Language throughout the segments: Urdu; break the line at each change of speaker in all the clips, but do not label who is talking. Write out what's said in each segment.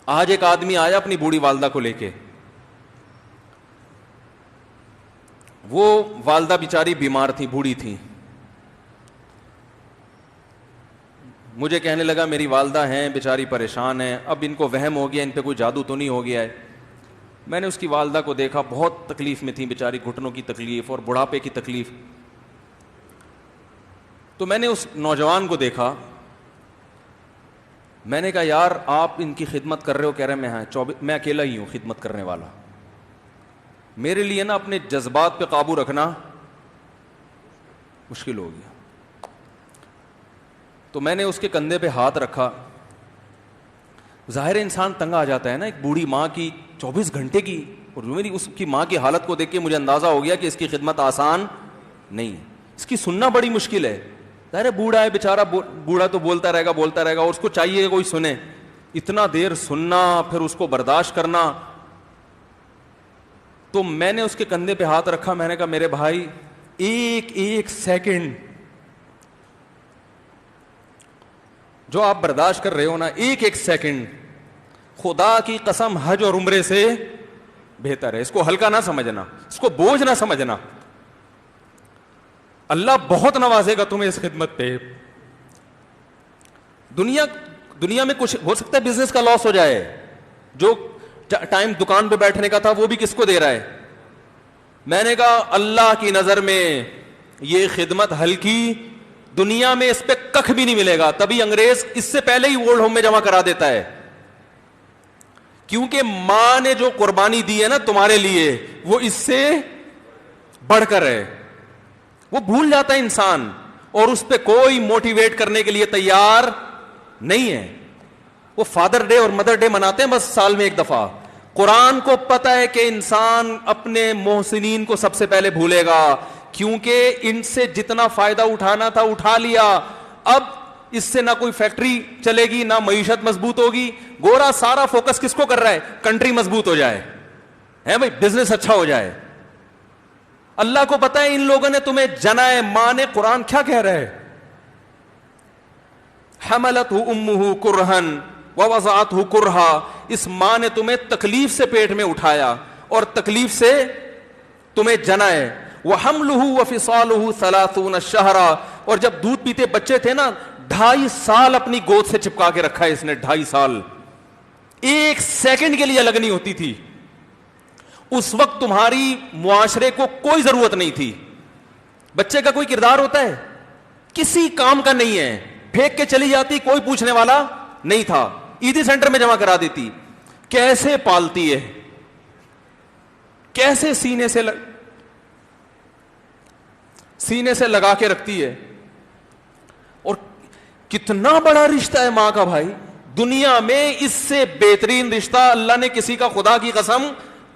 آج ایک آدمی آیا اپنی بوڑھی والدہ کو لے کے, وہ والدہ بیچاری بیمار تھی, بوڑھی تھی. مجھے کہنے لگا میری والدہ ہیں بیچاری پریشان ہیں, اب ان کو وہم ہو گیا ان پہ کوئی جادو تو نہیں ہو گیا ہے. میں نے اس کی والدہ کو دیکھا, بہت تکلیف میں تھی بیچاری, گھٹنوں کی تکلیف اور بڑھاپے کی تکلیف. تو میں نے اس نوجوان کو دیکھا, میں نے کہا یار آپ ان کی خدمت کر رہے ہو؟ کہہ رہے میں اکیلا ہی ہوں خدمت کرنے والا. میرے لیے نا اپنے جذبات پہ قابو رکھنا مشکل ہو گیا. تو میں نے اس کے کندھے پہ ہاتھ رکھا. ظاہر انسان تنگ آ جاتا ہے نا, ایک بوڑھی ماں کی 24 گھنٹے کی, اور میری اس کی ماں کی حالت کو دیکھ کے مجھے اندازہ ہو گیا کہ اس کی خدمت آسان نہیں ہے, اس کی سننا بڑی مشکل ہے. ظاہر ہے بوڑھا ہے بیچارہ, بوڑھا تو بولتا رہے گا, اور اس کو چاہیے کہ کوئی سنے. اتنا دیر سننا, پھر اس کو برداشت کرنا. تو میں نے اس کے کندھے پہ ہاتھ رکھا, میں نے کہا میرے بھائی ایک سیکنڈ جو آپ برداشت کر رہے ہو نا, ایک سیکنڈ خدا کی قسم حج اور عمرے سے بہتر ہے. اس کو ہلکا نہ سمجھنا, اس کو بوجھ نہ سمجھنا. اللہ بہت نوازے گا تمہیں اس خدمت پہ. دنیا میں کچھ ہو سکتا ہے بزنس کا لاس ہو جائے, جو ٹائم دکان پہ بیٹھنے کا تھا وہ بھی کس کو دے رہا ہے. میں نے کہا اللہ کی نظر میں یہ خدمت ہلکی, دنیا میں اس پہ کخ بھی نہیں ملے گا. تبھی انگریز اس سے پہلے ہی اولڈ ہوم میں جمع کرا دیتا ہے, کیونکہ ماں نے جو قربانی دی ہے نا تمہارے لیے وہ اس سے بڑھ کر ہے. وہ بھول جاتا ہے انسان, اور اس پہ کوئی موٹیویٹ کرنے کے لیے تیار نہیں ہے. وہ فادر ڈے اور مدر ڈے مناتے ہیں بس سال میں ایک دفعہ. قرآن کو پتہ ہے کہ انسان اپنے محسنین کو سب سے پہلے بھولے گا, کیونکہ ان سے جتنا فائدہ اٹھانا تھا اٹھا لیا. اب اس سے نہ کوئی فیکٹری چلے گی, نہ معیشت مضبوط ہوگی. گورا سارا فوکس کس کو کر رہا ہے؟ کنٹری مضبوط ہو جائے, ہے بھائی, بزنس اچھا ہو جائے. اللہ کو پتہ ہے ان لوگوں نے تمہیں جنا ہے. ماں نے, قرآن کیا کہہ رہا ہے؟ حملتہ امہ کرہن ووضعتہ کرہا. اس ماں نے تمہیں تکلیف سے پیٹ میں اٹھایا اور تکلیف سے تمہیں جنا ہے. وحملہ وفصالہ 30 شہرا. اور جب دودھ پیتے بچے تھے نا 2.5 سال اپنی گود سے چپکا کے رکھا ہے اس نے. 2.5 سال, ایک سیکنڈ کے لیے الگ نہیں ہوتی تھی. اس وقت تمہاری معاشرے کو کوئی ضرورت نہیں تھی. بچے کا کوئی کردار ہوتا ہے؟ کسی کام کا نہیں ہے. پھینک کے چلی جاتی, کوئی پوچھنے والا نہیں تھا. عیدی سینٹر میں جمع کرا دیتی. کیسے پالتی ہے, کیسے سینے سے لگا کے رکھتی ہے. اور کتنا بڑا رشتہ ہے ماں کا بھائی. دنیا میں اس سے بہترین رشتہ اللہ نے کسی کا خدا کی قسم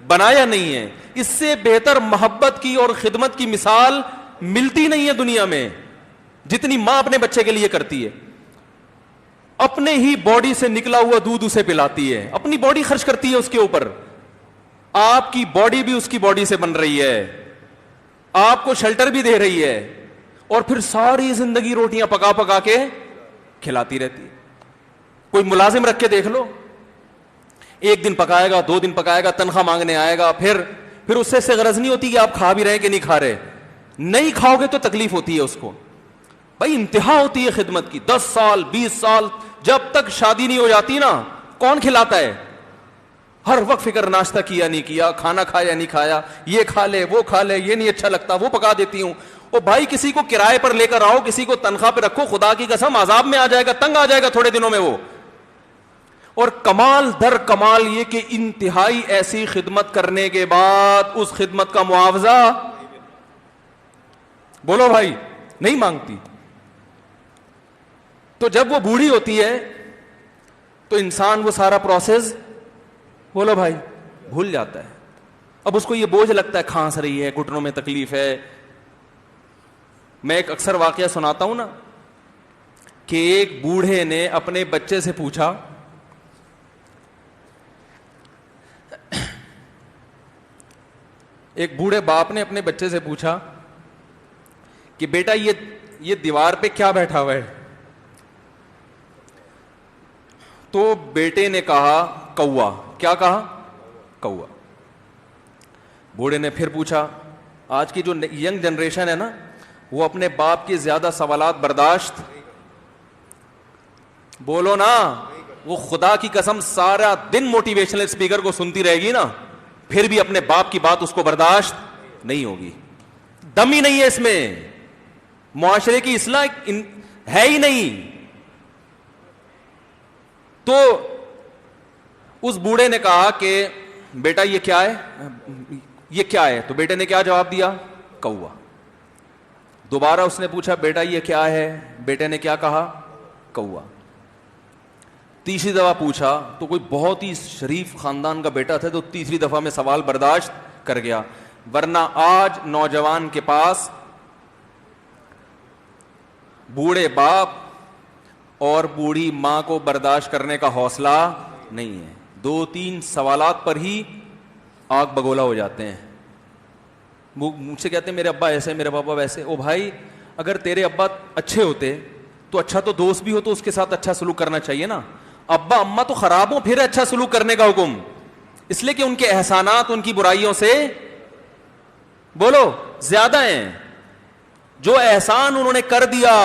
بنایا نہیں ہے. اس سے بہتر محبت کی اور خدمت کی مثال ملتی نہیں ہے دنیا میں, جتنی ماں اپنے بچے کے لیے کرتی ہے. اپنے ہی باڈی سے نکلا ہوا دودھ اسے پلاتی ہے, اپنی باڈی خرچ کرتی ہے اس کے اوپر. آپ کی باڈی بھی اس کی باڈی سے بن رہی ہے, آپ کو شیلٹر بھی دے رہی ہے, اور پھر ساری زندگی روٹیاں پکا پکا کے کھلاتی رہتی. کوئی ملازم رکھ کے دیکھ لو, 1 دن پکائے گا, 2 دن پکائے گا, تنخواہ مانگنے آئے گا, پھر اس سے غرض نہیں ہوتی کہ آپ کھا بھی رہے کہ نہیں کھا رہے. نہیں کھاؤ گے تو تکلیف ہوتی ہے اس کو. بھائی انتہا ہوتی ہے خدمت کی. 10 سال 20 سال جب تک شادی نہیں ہو جاتی نا, کون کھلاتا ہے؟ ہر وقت فکر, ناشتہ کیا نہیں کیا, کھانا کھایا نہیں کھایا, یہ کھا لے وہ کھا لے, یہ نہیں اچھا لگتا وہ پکا دیتی ہوں. او بھائی کسی کو کرائے پر لے کر آؤ, کسی کو تنخواہ پہ رکھو, خدا کی قسم عذاب میں آ جائے گا, تنگ آ جائے گا تھوڑے دنوں میں وہ. اور کمال در کمال یہ کہ انتہائی ایسی خدمت کرنے کے بعد اس خدمت کا معاوضہ بولو بھائی نہیں مانگتی. تو جب وہ بوڑھی ہوتی ہے تو انسان وہ سارا پروسیس بولو بھائی بھول جاتا ہے. اب اس کو یہ بوجھ لگتا ہے, کھانس رہی ہے, گھٹنوں میں تکلیف ہے. میں ایک اکثر واقعہ سناتا ہوں نا, کہ ایک بوڑھے نے اپنے بچے سے پوچھا, ایک بوڑھے باپ نے اپنے بچے سے پوچھا کہ بیٹا یہ دیوار پہ کیا بیٹھا ہوا ہے؟ تو بیٹے نے کہا کوا. کیا کہا؟ کوا. بوڑھے نے پھر پوچھا. آج کی جو ینگ جنریشن ہے نا, وہ اپنے باپ کے زیادہ سوالات برداشت, بولو نا, وہ خدا کی قسم سارا دن موٹیویشنل اسپیکر کو سنتی رہے گی نا, پھر بھی اپنے باپ کی بات اس کو برداشت نہیں ہوگی. دم ہی نہیں ہے اس میں, معاشرے کی اصلاح ہے ہی نہیں. تو اس بوڑھے نے کہا کہ بیٹا یہ کیا ہے, یہ کیا ہے؟ تو بیٹے نے کیا جواب دیا؟ کوا. دوبارہ اس نے پوچھا بیٹا یہ کیا ہے؟ بیٹے نے کیا کہا؟ کوا. تیسری دفعہ پوچھا تو کوئی بہت ہی شریف خاندان کا بیٹا تھا, تو تیسری دفعہ میں سوال برداشت کر گیا. ورنہ آج نوجوان کے پاس بوڑھے باپ اور بوڑھی ماں کو برداشت کرنے کا حوصلہ نہیں ہے. 2-3 سوالات پر ہی آگ بگولا ہو جاتے ہیں. مجھ سے کہتے ہیں میرے ابا ایسے, میرے پاپا ویسے. او بھائی, اگر تیرے ابا اچھے ہوتے تو اچھا تو دوست بھی ہو تو اس کے ساتھ اچھا سلوک کرنا چاہیے نا. ابا اما تو خراب ہو پھر اچھا سلوک کرنے کا حکم, اس لیے کہ ان کے احسانات ان کی برائیوں سے بولو زیادہ ہیں. جو احسان انہوں نے کر دیا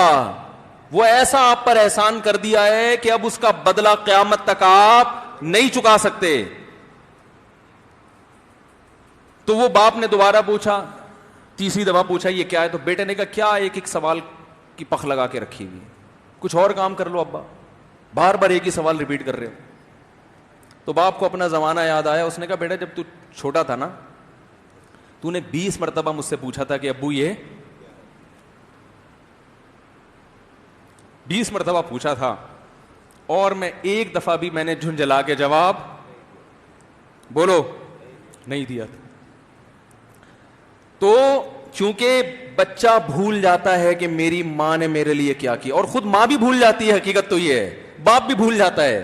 وہ ایسا آپ پر احسان کر دیا ہے کہ اب اس کا بدلہ قیامت تک آپ نہیں چکا سکتے. تو وہ باپ نے دوبارہ پوچھا, تیسری دفعہ پوچھا یہ کیا ہے؟ تو بیٹے نے کہا کیا ایک سوال کی پخ لگا کے رکھی ہوئی, کچھ اور کام کر لو ابا, بار بار ایک ہی سوال ریپیٹ کر رہے ہو. تو باپ کو اپنا زمانہ یاد آیا. اس نے کہا بیٹا جب تو چھوٹا تھا نا, تو نے 20 مرتبہ مجھ سے پوچھا تھا کہ ابو یہ 20 مرتبہ پوچھا تھا, اور میں ایک دفعہ بھی میں نے جھنجھلا کے جواب بولو نہیں دیا تھا. تو چونکہ بچہ بھول جاتا ہے کہ میری ماں نے میرے لیے کیا کیا, اور خود ماں بھی بھول جاتی ہے, حقیقت تو یہ ہے, باپ بھی بھول جاتا ہے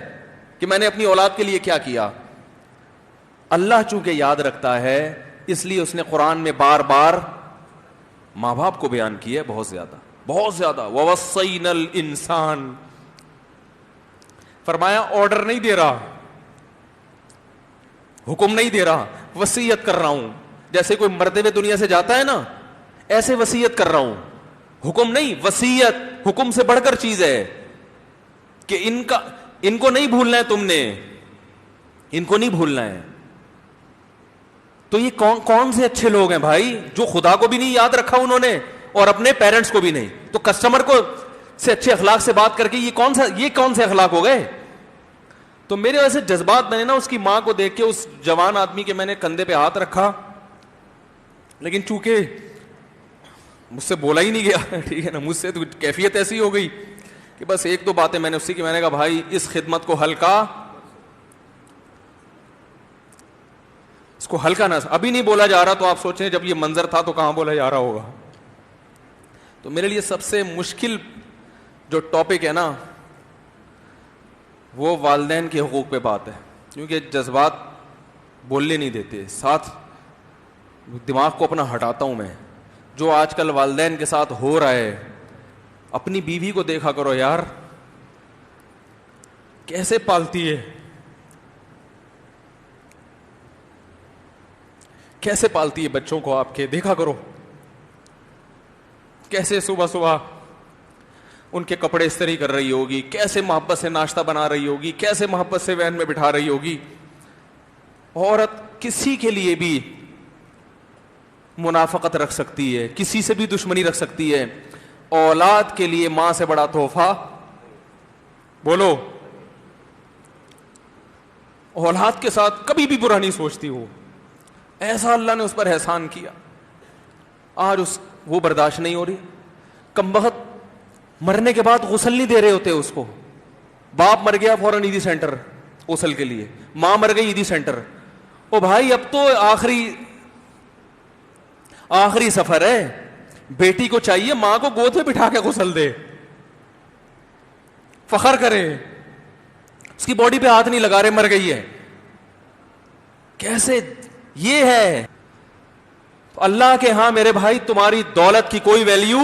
کہ میں نے اپنی اولاد کے لیے کیا کیا. اللہ چونکہ یاد رکھتا ہے اس لیے اس نے قرآن میں بار بار ماں باپ کو بیان کیا ہے, بہت زیادہ بہت زیادہ. وَوَصَّيْنَا الْإِنسَانَ, فرمایا آرڈر نہیں دے رہا, حکم نہیں دے رہا, وصیت کر رہا ہوں. جیسے کوئی مرتے ہوئے دنیا سے جاتا ہے نا, ایسے وصیت کر رہا ہوں, حکم نہیں. وصیت حکم سے بڑھ کر چیز ہے کہ ان کو نہیں بھولنا ہے, تم نے ان کو نہیں بھولنا ہے. تو یہ کون سے اچھے لوگ ہیں بھائی, جو خدا کو بھی نہیں یاد رکھا انہوں نے اور اپنے پیرنٹس کو بھی نہیں. تو کسٹمر کو سے اچھے اخلاق سے بات کر کے یہ کون سے اخلاق ہو گئے. تو میرے ویسے جذبات, میں نے نا اس کی ماں کو دیکھ کے اس جوان آدمی کے میں نے کندھے پہ ہاتھ رکھا, لیکن چونکہ مجھ سے بولا ہی نہیں گیا, ٹھیک ہے نا, مجھ سے تو کیفیت ایسی ہو گئی کہ بس 1-2 باتیں میں نے اس کی, میں نے کہا بھائی اس خدمت کو ہلکا, اس کو ہلکا نہ, ابھی نہیں بولا جا رہا تو آپ سوچیں جب یہ منظر تھا تو کہاں بولا جا رہا ہوگا. تو میرے لیے سب سے مشکل جو ٹاپک ہے نا وہ والدین کے حقوق پہ بات ہے, کیونکہ جذبات بولنے نہیں دیتے, ساتھ دماغ کو اپنا ہٹاتا ہوں میں. جو آج کل والدین کے ساتھ ہو رہا ہے, اپنی بیوی کو دیکھا کرو یار, کیسے پالتی ہے, کیسے پالتی ہے بچوں کو آپ کے, دیکھا کرو کیسے صبح صبح ان کے کپڑے استری کر رہی ہوگی, کیسے محبت سے ناشتہ بنا رہی ہوگی, کیسے محبت سے وین میں بٹھا رہی ہوگی. عورت کسی کے لیے بھی منافقت رکھ سکتی ہے, کسی سے بھی دشمنی رکھ سکتی ہے. اولاد کے لیے ماں سے بڑا تحفہ بولو, اولاد کے ساتھ کبھی بھی برا نہیں سوچتی ہو. ایسا اللہ نے اس پر احسان کیا, آج وہ برداشت نہیں ہو رہی. کمبخت مرنے کے بعد غسل نہیں دے رہے ہوتے اس کو. باپ مر گیا فوراً عیدی سینٹر غسل کے لیے, ماں مر گئی عیدی سینٹر. او بھائی اب تو آخری سفر ہے, بیٹی کو چاہیے ماں کو گود میں بٹھا کے غسل دے, فخر کرے, اس کی باڈی پہ ہاتھ نہیں لگا رہے, مر گئی ہے. کیسے یہ ہے اللہ کے ہاں میرے بھائی, تمہاری دولت کی کوئی ویلیو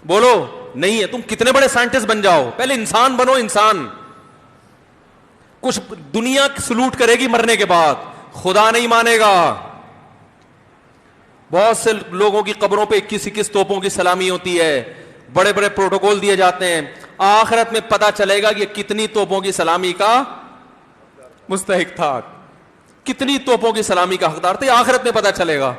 بولو نہیں ہے. تم کتنے بڑے سائنٹسٹ بن جاؤ, پہلے انسان بنو, انسان. کچھ دنیا سلوٹ کرے گی مرنے کے بعد, خدا نہیں مانے گا. بہت سے لوگوں کی قبروں پہ 21 توپوں کی سلامی ہوتی ہے, بڑے بڑے پروٹوکول دیے جاتے ہیں. آخرت میں پتا چلے گا کہ کتنی توپوں کی سلامی کا مستحق تھا, کتنی توپوں کی سلامی کا حقدار تھا, آخرت میں پتا چلے گا.